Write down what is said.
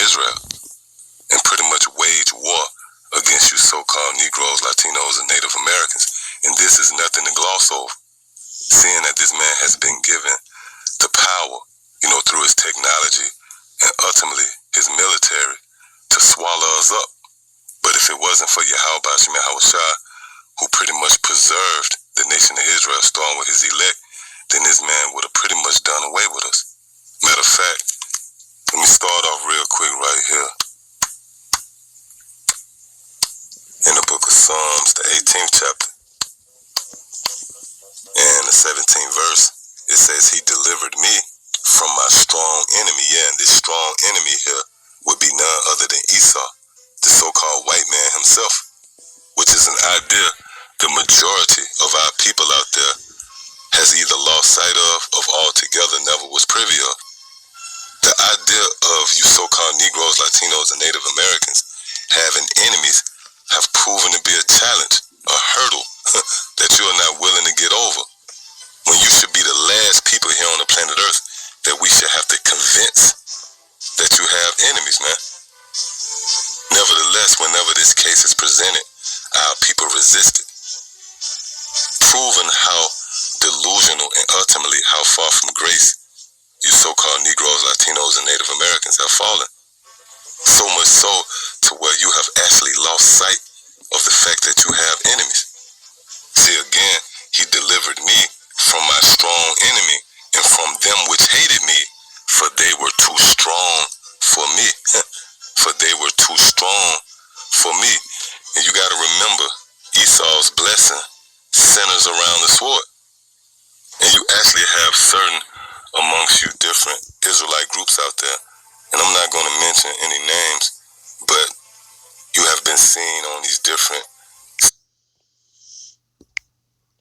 Israel and pretty much wage war against you so-called Negroes, Latinos, and Native Americans. And this is nothing to gloss over, seeing that this man has been given the power, through his technology and ultimately his military to swallow us up. But if it wasn't for Yahweh Shemel Hawashai, who pretty much preserved the nation of Israel, starting with his elect, then this man would have pretty much done away with us. Matter of fact, let me start off real quick right here. In the book of Psalms, the 18th chapter, and the 17th verse, it says, he delivered me from my strong enemy. Yeah, and this strong enemy here would be none other than Esau, the so-called white man himself, which is an idea the majority of our people out there has either lost sight of altogether never was privy of. The idea of you so-called Negroes, Latinos, and Native Americans having enemies have proven to be a challenge, a hurdle that you are not willing to get over, when you should be the last people here on the planet Earth that we should have to convince that you have enemies, man. Nevertheless, whenever this case is presented, our people resist it, proving how delusional and ultimately how far from grace you so-called Negroes, Latinos, and Native Americans have fallen. So much so to where you have actually lost sight of the fact that you have enemies. See, again, he delivered me from my strong enemy and from them which hated me, for they were too strong for me. For they were too strong for me. And you got to remember, Esau's blessing centers around the sword. And you actually have certain amongst you different Israelite groups out there, and I'm not going to mention any names, but you have been seen on these different